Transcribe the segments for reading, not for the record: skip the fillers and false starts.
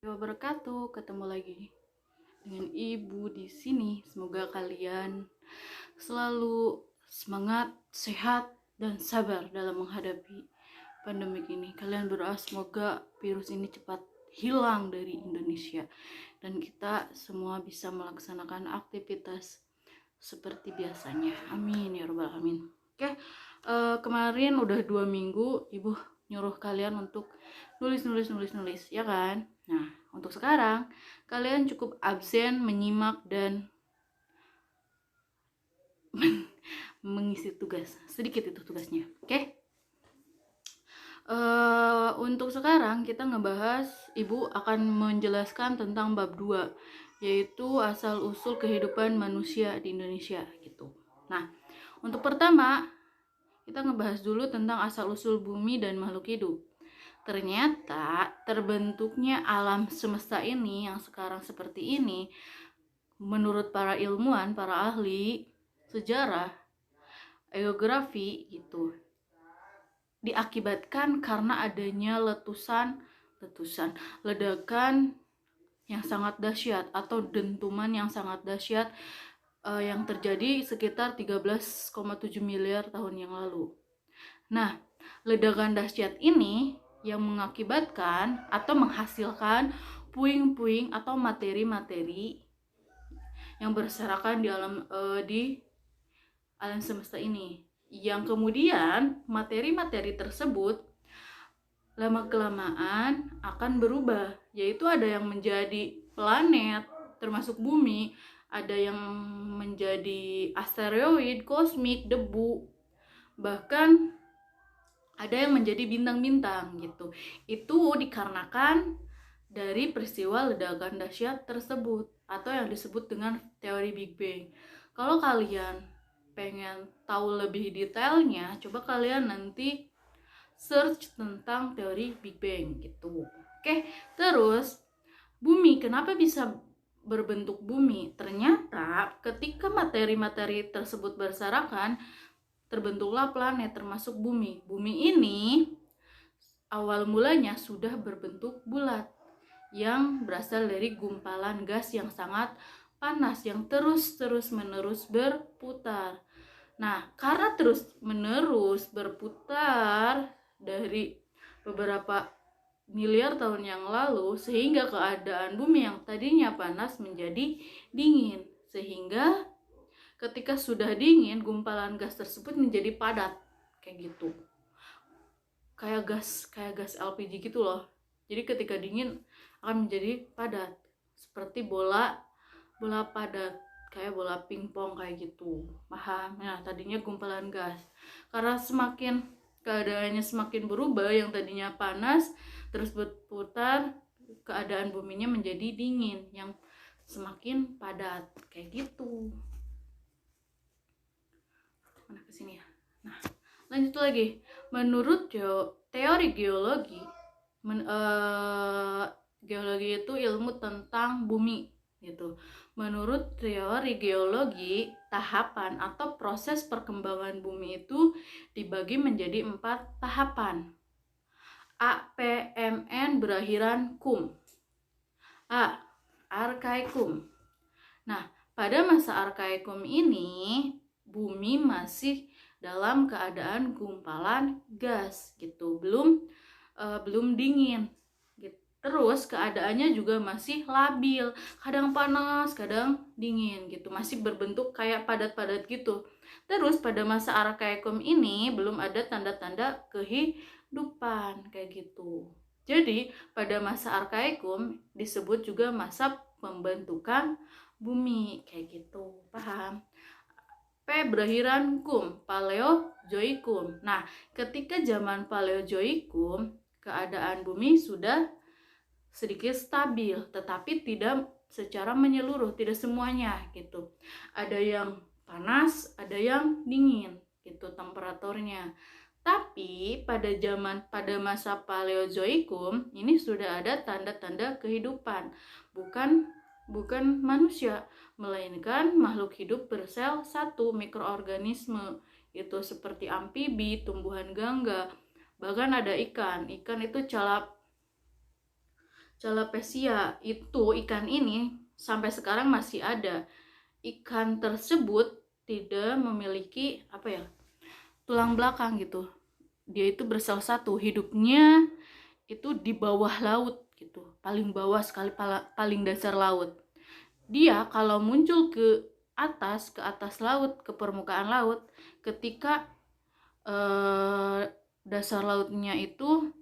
Wabarakatuh. Ketemu lagi dengan Ibu di sini. Semoga kalian selalu semangat, sehat, dan sabar dalam menghadapi pandemi ini. Kalian berdoa semoga virus ini cepat hilang dari Indonesia dan kita semua bisa melaksanakan aktivitas seperti biasanya. Amin ya robbal alamin. Oke, kemarin udah 2 minggu Ibu nyuruh kalian untuk nulis, ya kan? Nah, untuk sekarang kalian cukup absen, menyimak dan mengisi tugas. Sedikit itu tugasnya. Oke? Untuk sekarang kita ngebahas, Ibu akan menjelaskan tentang bab 2, yaitu asal usul kehidupan manusia di Indonesia gitu. Nah, untuk pertama kita ngebahas dulu tentang asal usul bumi dan makhluk hidup. Ternyata terbentuknya alam semesta ini yang sekarang seperti ini, menurut para ilmuwan, para ahli sejarah, geografi gitu, diakibatkan karena adanya ledakan yang sangat dahsyat atau dentuman yang sangat dahsyat yang terjadi sekitar 13,7 miliar tahun yang lalu. Nah, ledakan dahsyat ini yang mengakibatkan atau menghasilkan puing-puing atau materi-materi yang berserakan di alam semesta ini, yang kemudian materi-materi tersebut lama-kelamaan akan berubah, yaitu ada yang menjadi planet termasuk bumi, ada yang menjadi asteroid, kosmik, debu, bahkan ada yang menjadi bintang-bintang gitu. Itu dikarenakan dari peristiwa ledakan dahsyat tersebut atau yang disebut dengan teori Big Bang. Kalau kalian pengen tahu lebih detailnya, coba kalian nanti search tentang teori Big Bang gitu. Oke, terus bumi, kenapa bisa berbentuk bumi? Ternyata ketika materi-materi tersebut berserakan, terbentuklah planet termasuk bumi. Bumi ini awal mulanya sudah berbentuk bulat yang berasal dari gumpalan gas yang sangat panas yang terus-menerus berputar. Nah, karena terus-menerus berputar dari beberapa miliar tahun yang lalu, sehingga keadaan bumi yang tadinya panas menjadi dingin, sehingga ketika sudah dingin, gumpalan gas tersebut menjadi padat kayak gitu, kayak gas LPG gitu loh. Jadi ketika dingin akan menjadi padat seperti bola padat, kayak bola pingpong kayak gitu, paham? Nah, tadinya gumpalan gas, karena keadaannya semakin berubah, yang tadinya panas terus berputar, keadaan buminya menjadi dingin yang semakin padat kayak gitu. Mana kesini ya. Nah, lanjut lagi. Menurut teori geologi, geologi itu ilmu tentang bumi gitu. Menurut teori geologi, tahapan atau proses perkembangan bumi itu dibagi menjadi 4 tahapan. A. PMN berakhiran kum. A. Arkaikum. Nah, pada masa Arkaikum ini bumi masih dalam keadaan gumpalan gas gitu, belum dingin gitu. Terus keadaannya juga masih labil, kadang panas kadang dingin gitu, masih berbentuk kayak padat-padat gitu. Terus pada masa Arkaikum ini belum ada tanda-tanda kehidupan kayak gitu. Jadi pada masa Arkaikum disebut juga masa pembentukan bumi kayak gitu, paham? P berakhiran kum, Paleozoikum. Nah, ketika zaman Paleozoikum, keadaan bumi sudah sedikit stabil, tetapi tidak secara menyeluruh, tidak semuanya gitu. Ada yang panas, ada yang dingin gitu temperaturnya. Tapi pada masa Paleozoikum ini sudah ada tanda-tanda kehidupan, bukan manusia, melainkan makhluk hidup bersel satu, mikroorganisme itu seperti amfibi, tumbuhan gangga, bahkan ada ikan itu Calapesia itu ikan ini sampai sekarang masih ada. Ikan tersebut tidak memiliki tulang belakang gitu. Dia itu bersel satu, hidupnya itu di bawah laut gitu, paling bawah sekali, paling dasar laut. Dia kalau muncul ke atas laut, ke permukaan laut, ketika dasar lautnya itu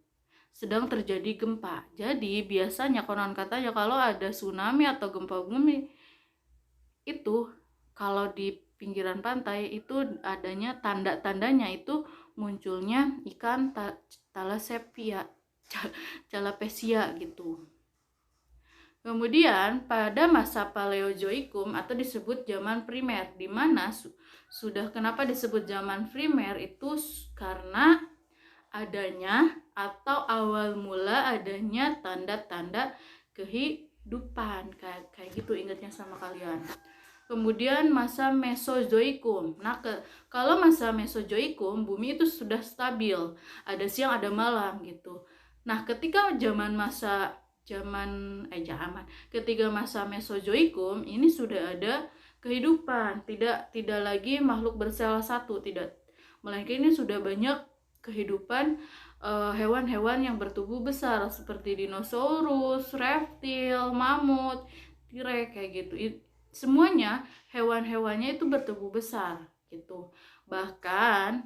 sedang terjadi gempa. Jadi biasanya konon katanya kalau ada tsunami atau gempa bumi itu, kalau di pinggiran pantai itu adanya tanda-tandanya itu munculnya ikan calapesia gitu. Kemudian pada masa Paleozoikum atau disebut zaman primer, di mana sudah kenapa disebut zaman primer itu karena adanya atau awal mula adanya tanda-tanda kehidupan kayak gitu, ingatnya sama kalian. Kemudian masa Mesozoikum. Nah, kalau masa Mesozoikum bumi itu sudah stabil, ada siang ada malam gitu. Nah, ketika ketika masa Mesozoikum ini sudah ada kehidupan, tidak lagi makhluk bersel satu, tidak, melainkan ini sudah banyak kehidupan hewan-hewan yang bertubuh besar seperti dinosaurus, reptil, mamut, T-rex kayak gitu. Semuanya hewan-hewannya itu bertubuh besar gitu. Bahkan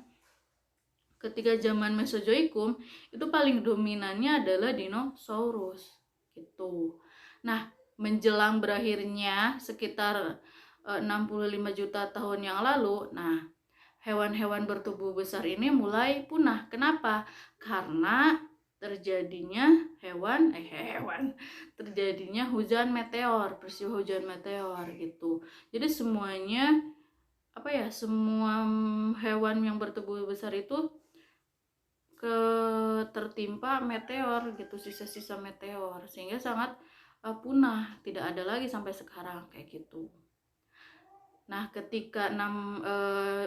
ketika zaman Mesozoikum itu paling dominannya adalah dinosaurus gitu. Nah, menjelang berakhirnya sekitar 65 juta tahun yang lalu, nah hewan-hewan bertubuh besar ini mulai punah. Kenapa? Karena terjadinya terjadinya hujan meteor, peristiwa hujan meteor gitu. Jadi semuanya semua hewan yang bertubuh besar itu tertimpa meteor gitu, sisa-sisa meteor, sehingga sangat punah, tidak ada lagi sampai sekarang kayak gitu. Nah, ketika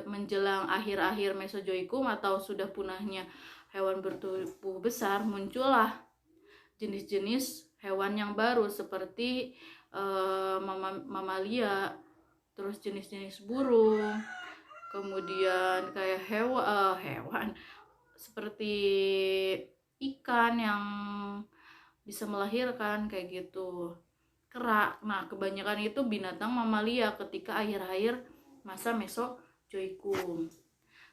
menjelang akhir-akhir Mesozoikum atau sudah punahnya hewan bertubuh besar, muncullah jenis-jenis hewan yang baru seperti mamalia, terus jenis-jenis burung, kemudian kayak hewan seperti ikan yang bisa melahirkan kayak gitu, kera. Nah, kebanyakan itu binatang mamalia ketika akhir-akhir masa Mesozoikum.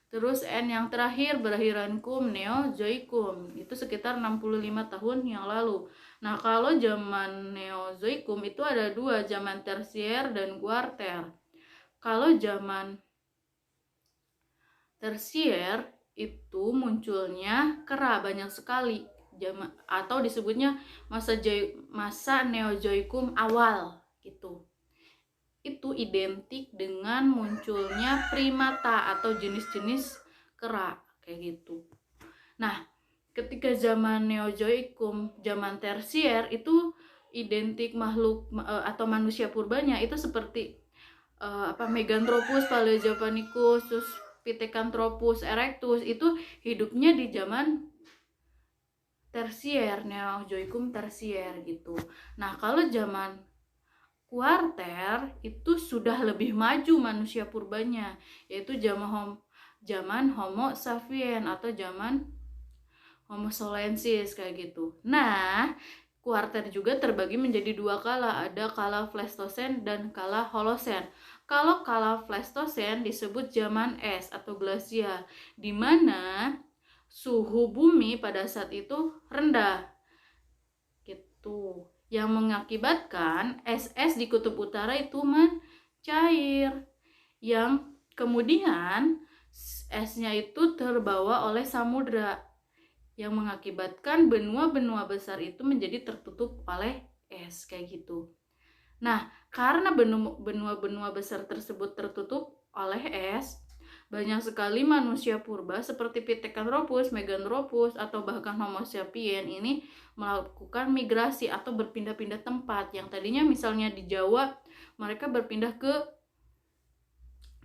Terus N yang terakhir berakhiran kum, Neozoikum. Itu sekitar 65 tahun yang lalu. Nah, kalau zaman Neozoikum itu ada dua, zaman tersier dan kuarter. Kalau zaman tersier itu munculnya kera banyak sekali, atau disebutnya masa Neozoikum awal gitu. Itu identik dengan munculnya primata atau jenis-jenis kera kayak gitu. Nah, ketika zaman Neozoikum, zaman tersier itu identik makhluk atau manusia purbanya itu seperti Meganthropus, Paleojapanicus, terus Pithecanthropus erectus, itu hidupnya di zaman tersier, Neozoikum tersier gitu. Nah, kalau zaman kuarter itu sudah lebih maju manusia purbanya, yaitu zaman Homo sapiens atau zaman Homo solensis kayak gitu. Nah, kuarter juga terbagi menjadi dua kala, ada kala Pleistosen dan kala Holosen. Kalau kala Pleistosen disebut zaman es atau glasial, di mana suhu bumi pada saat itu rendah gitu, yang mengakibatkan es di kutub utara itu mencair, yang kemudian esnya itu terbawa oleh samudra, yang mengakibatkan benua-benua besar itu menjadi tertutup oleh es kayak gitu. Nah, karena benua-benua besar tersebut tertutup oleh es, banyak sekali manusia purba seperti Pithecanthropus, Meganthropus, atau bahkan Homo sapiens ini melakukan migrasi atau berpindah-pindah tempat. Yang tadinya misalnya di Jawa, mereka berpindah ke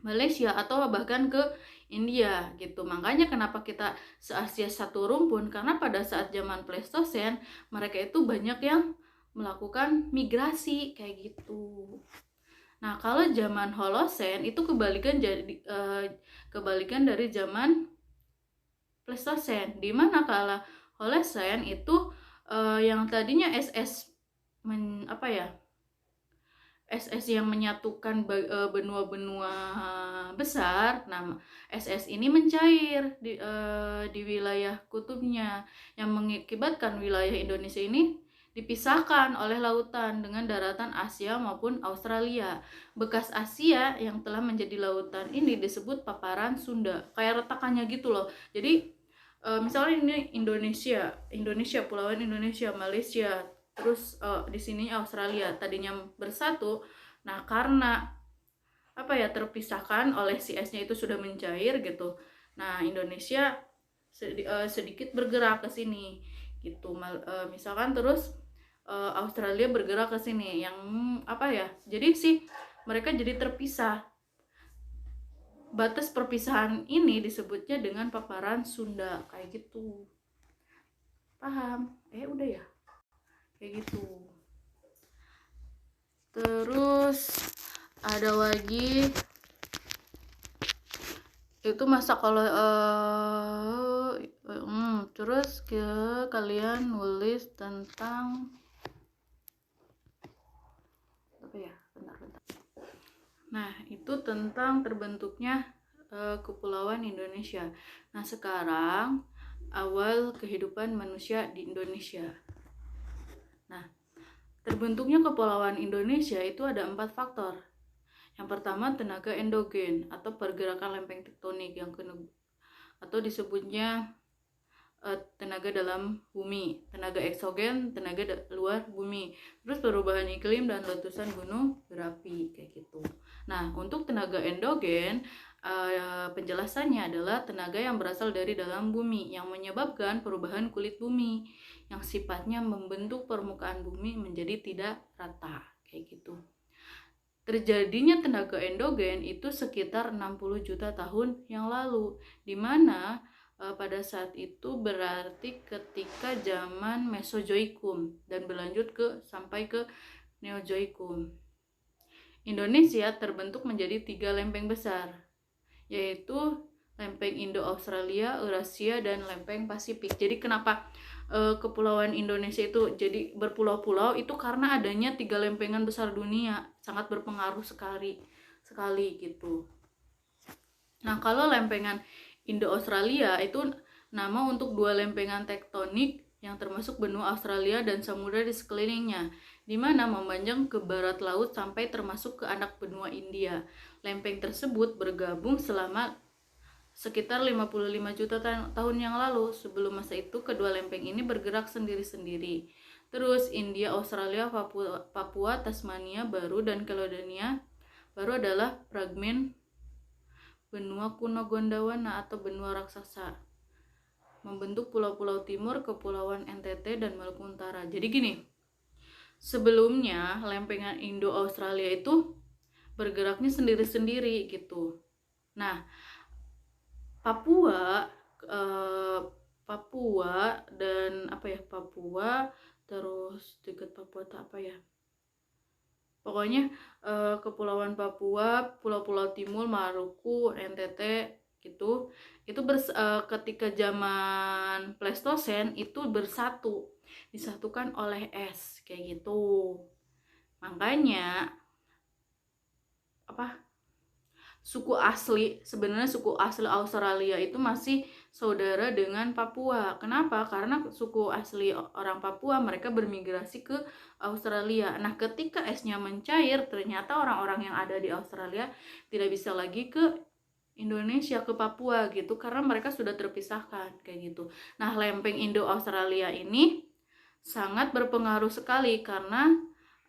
Malaysia atau bahkan ke India gitu. Makanya kenapa kita se-Asia satu rumpun, karena pada saat zaman Pleistosen mereka itu banyak yang melakukan migrasi kayak gitu. Nah, kalau zaman Holosen itu kebalikan dari zaman Pleistosen, di mana kalau Holosen itu yang tadinya SS yang menyatukan benua-benua besar. Nah, SS ini mencair di wilayah kutubnya, yang mengakibatkan wilayah Indonesia ini dipisahkan oleh lautan dengan daratan Asia maupun Australia. Bekas Asia yang telah menjadi lautan ini disebut paparan Sunda, kayak retakannya gitu loh. Jadi misalnya ini Indonesia, Pulauan Indonesia, Malaysia, terus di sini Australia tadinya bersatu. Nah, karena terpisahkan oleh si esnya itu sudah mencair gitu. Nah, Indonesia sedikit bergerak ke sini gitu. Misalkan terus Australia bergerak ke sini, yang jadi sih mereka jadi terpisah. Batas perpisahan ini disebutnya dengan paparan Sunda kayak gitu. Paham? Udah ya, kayak gitu. Terus ada lagi itu masa kalau terus kalian nulis tentang bentar. Nah, itu tentang terbentuknya kepulauan Indonesia. Nah, sekarang awal kehidupan manusia di Indonesia. Nah, terbentuknya kepulauan Indonesia itu ada 4 faktor. Yang pertama, tenaga endogen atau pergerakan lempeng tektonik, atau disebutnya tenaga dalam bumi, tenaga eksogen, tenaga luar bumi, terus perubahan iklim dan letusan gunung berapi kayak gitu. Nah, untuk tenaga endogen penjelasannya adalah tenaga yang berasal dari dalam bumi yang menyebabkan perubahan kulit bumi yang sifatnya membentuk permukaan bumi menjadi tidak rata kayak gitu. Terjadinya tenaga endogen itu sekitar 60 juta tahun yang lalu, di mana pada saat itu berarti ketika zaman Mesozoikum dan berlanjut sampai ke Neozoikum. Indonesia terbentuk menjadi 3 lempeng besar, yaitu lempeng Indo-Australia, Eurasia, dan lempeng Pasifik. Jadi kenapa kepulauan Indonesia itu jadi berpulau-pulau, itu karena adanya 3 lempengan besar dunia, sangat berpengaruh sekali gitu. Nah, kalau lempengan Indo-Australia itu nama untuk 2 lempengan tektonik yang termasuk benua Australia dan samudra di sekelilingnya, di mana memanjang ke barat laut sampai termasuk ke anak benua India. Lempeng tersebut bergabung selama sekitar 55 juta tahun yang lalu. Sebelum masa itu, kedua lempeng ini bergerak sendiri-sendiri. Terus India, Australia, Papua, Tasmania Baru, dan Caledonia Baru adalah fragmen benua kuno Gondwana atau benua raksasa, membentuk pulau-pulau timur, Kepulauan NTT, dan Maluku Utara. Jadi gini, sebelumnya lempengan Indo-Australia itu bergeraknya sendiri-sendiri gitu. Nah, Papua dan Papua terus dekat Papua pokoknya Kepulauan Papua, Pulau-Pulau Timur, Maluku, NTT gitu, itu ketika zaman Pleistosen itu disatukan oleh es kayak gitu. Makanya sebenarnya suku asli Australia itu masih saudara dengan Papua. Kenapa? Karena suku asli orang Papua mereka bermigrasi ke Australia. Nah, ketika esnya mencair, ternyata orang-orang yang ada di Australia tidak bisa lagi ke Indonesia, ke Papua gitu, karena mereka sudah terpisahkan kayak gitu. Nah, lempeng Indo-Australia ini sangat berpengaruh sekali karena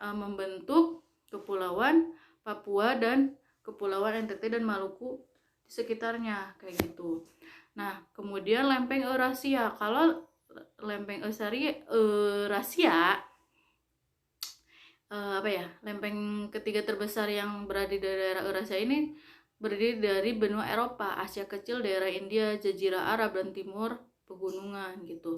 membentuk kepulauan Papua dan Kepulauan NTT dan Maluku di sekitarnya kayak gitu. Nah, kemudian lempeng Eurasia. Kalau lempeng Eurasia lempeng ketiga terbesar yang berada di daerah Eurasia ini berdiri dari benua Eropa, Asia Kecil, daerah India, Jazirah Arab, dan timur pegunungan gitu.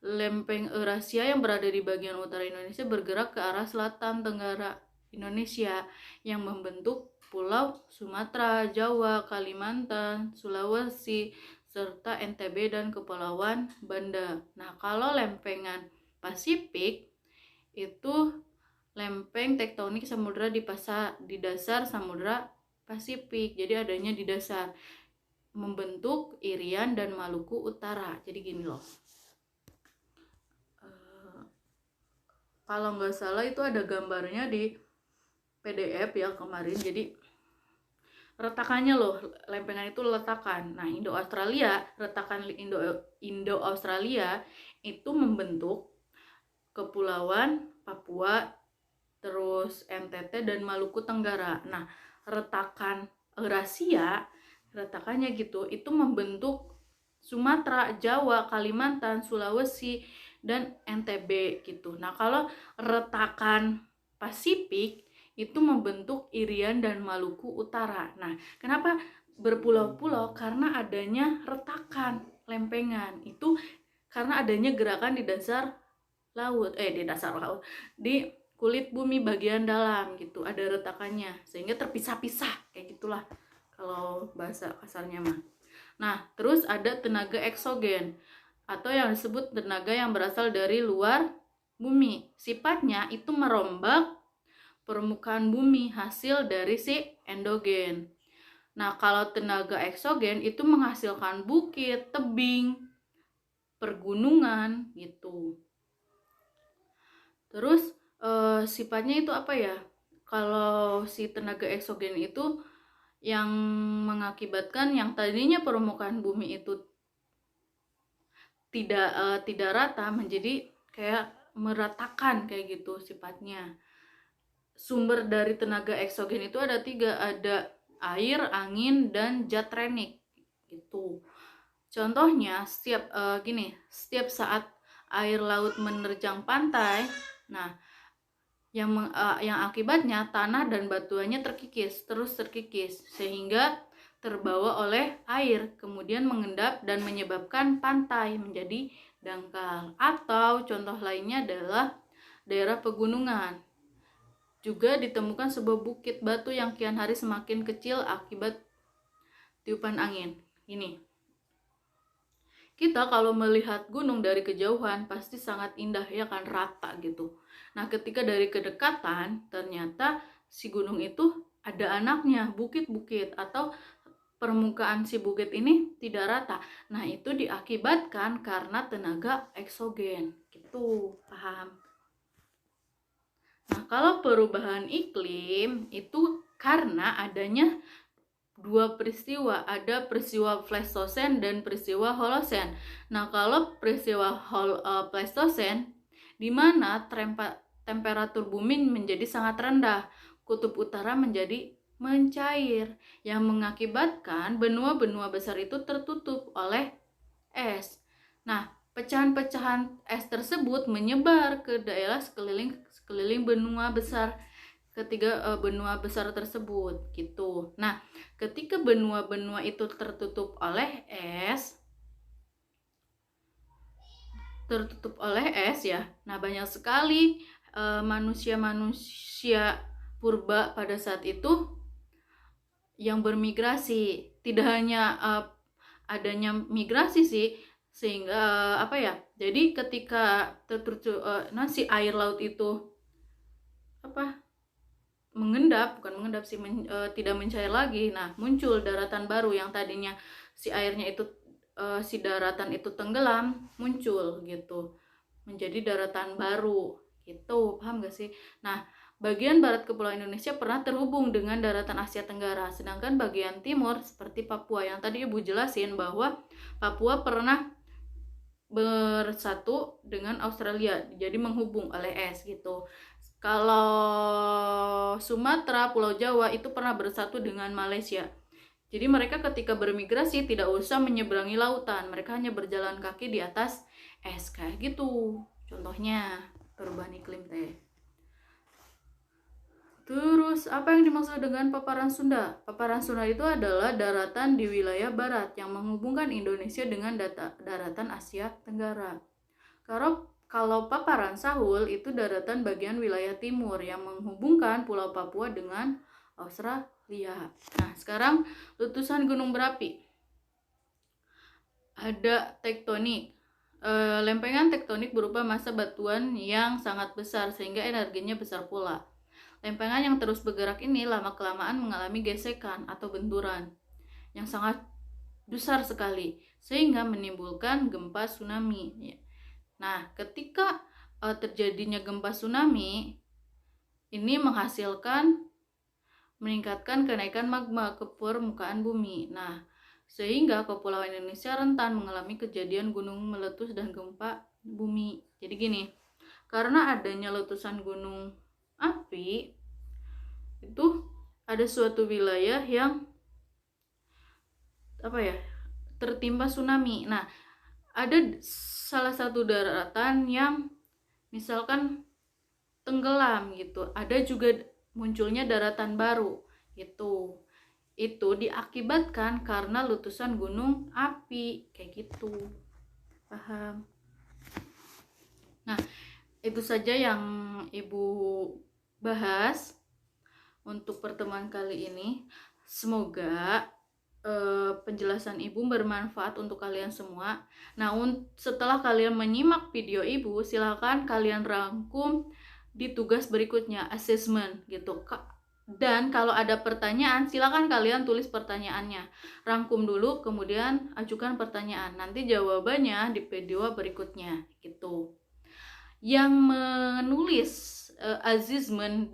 Lempeng Eurasia yang berada di bagian utara Indonesia bergerak ke arah selatan tenggara Indonesia yang membentuk Pulau Sumatera, Jawa, Kalimantan, Sulawesi, serta NTB dan Kepulauan Banda. Nah, kalau lempengan Pasifik itu lempeng tektonik samudra di dasar Samudra Pasifik. Jadi adanya di dasar, membentuk Irian dan Maluku Utara. Jadi gini loh. Kalau nggak salah itu ada gambarnya di PDF ya kemarin. Jadi retakannya loh, lempengan itu letakan. Nah, retakan Indo-Australia itu membentuk Kepulauan Papua, terus NTT dan Maluku Tenggara. Nah, retakan Eurasia, retakannya gitu, itu membentuk Sumatera, Jawa, Kalimantan, Sulawesi, dan NTB gitu. Nah, kalau retakan Pasifik itu membentuk Irian dan Maluku Utara. Nah, kenapa berpulau-pulau? Karena adanya retakan lempengan. Itu karena adanya gerakan di dasar laut, di kulit bumi bagian dalam gitu, ada retakannya sehingga terpisah-pisah kayak gitulah kalau bahasa kasarnya mah. Nah, terus ada tenaga eksogen atau yang disebut tenaga yang berasal dari luar bumi. Sifatnya itu merombak permukaan bumi hasil dari si endogen. Nah, kalau tenaga eksogen itu menghasilkan bukit, tebing, pergunungan gitu. Terus sifatnya itu apa ya? Kalau si tenaga eksogen itu yang mengakibatkan yang tadinya permukaan bumi itu tidak rata menjadi kayak meratakan kayak gitu sifatnya. Sumber dari tenaga eksogen itu ada 3, ada air, angin, dan zat renik gitu. Contohnya setiap saat air laut menerjang pantai, nah yang akibatnya tanah dan batuannya terus terkikis sehingga terbawa oleh air, kemudian mengendap dan menyebabkan pantai menjadi dangkal. Atau contoh lainnya adalah daerah pegunungan. Juga ditemukan sebuah bukit batu yang kian hari semakin kecil akibat tiupan angin. Ini kita kalau melihat gunung dari kejauhan pasti sangat indah ya kan, rata gitu. Nah, ketika dari kedekatan ternyata si gunung itu ada anaknya, bukit-bukit atau permukaan si bukit ini tidak rata. Nah, itu diakibatkan karena tenaga eksogen. Gitu, paham? Nah, kalau perubahan iklim itu karena adanya dua peristiwa, ada peristiwa Pleistosen dan peristiwa Holosen. Nah, kalau peristiwa Pleistosen di mana temperatur bumi menjadi sangat rendah, kutub utara menjadi mencair yang mengakibatkan benua-benua besar itu tertutup oleh es. Nah, pecahan-pecahan es tersebut menyebar ke daerah sekeliling benua besar benua besar tersebut gitu. Nah, ketika benua-benua itu tertutup oleh es ya. Nah, banyak sekali manusia-manusia purba pada saat itu yang bermigrasi. Tidak hanya adanya migrasi sih, sehingga jadi ketika si air laut itu tidak mencair lagi. Nah, muncul daratan baru yang tadinya si daratan itu tenggelam, muncul gitu menjadi daratan baru gitu. Paham gak sih? Nah, bagian barat Kepulauan Indonesia pernah terhubung dengan daratan Asia Tenggara, sedangkan bagian timur seperti Papua yang tadi Ibu jelasin bahwa Papua pernah bersatu dengan Australia, jadi menghubung oleh es gitu. Kalau Sumatera, Pulau Jawa itu pernah bersatu dengan Malaysia. Jadi mereka ketika bermigrasi tidak usah menyeberangi lautan, mereka hanya berjalan kaki di atas es kayak gitu. Contohnya perubahan iklim teh. Terus, apa yang dimaksud dengan paparan Sunda? Paparan Sunda itu adalah daratan di wilayah barat yang menghubungkan Indonesia dengan daratan Asia Tenggara. Kalau paparan Sahul itu daratan bagian wilayah timur yang menghubungkan Pulau Papua dengan Australia. Nah, sekarang letusan gunung berapi. Ada tektonik. Lempengan tektonik berupa massa batuan yang sangat besar sehingga energinya besar pula. Lempengan yang terus bergerak ini lama-kelamaan mengalami gesekan atau benturan yang sangat besar sekali sehingga menimbulkan gempa tsunami. Nah, ketika terjadinya gempa tsunami ini meningkatkan kenaikan magma ke permukaan bumi. Nah, sehingga kepulauan Indonesia rentan mengalami kejadian gunung meletus dan gempa bumi. Jadi gini, karena adanya letusan gunung api itu ada suatu wilayah yang tertimpa tsunami. Nah, ada salah satu daratan yang misalkan tenggelam gitu. Ada juga munculnya daratan baru gitu. Itu diakibatkan karena letusan gunung api kayak gitu. Paham? Nah, itu saja yang Ibu bahas untuk pertemuan kali ini. Semoga penjelasan Ibu bermanfaat untuk kalian semua. Nah, setelah kalian menyimak video Ibu, silakan kalian rangkum di tugas berikutnya, assessment gitu. Dan kalau ada pertanyaan, silakan kalian tulis pertanyaannya. Rangkum dulu, kemudian ajukan pertanyaan. Nanti jawabannya di video berikutnya gitu. Yang menulis assessment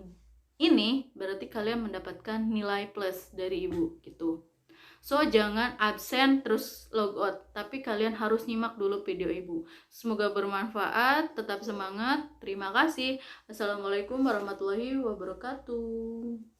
ini berarti kalian mendapatkan nilai plus dari Ibu gitu. So, jangan absen terus log out, tapi kalian harus nyimak dulu video Ibu. Semoga bermanfaat, tetap semangat. Terima kasih. Assalamualaikum warahmatullahi wabarakatuh.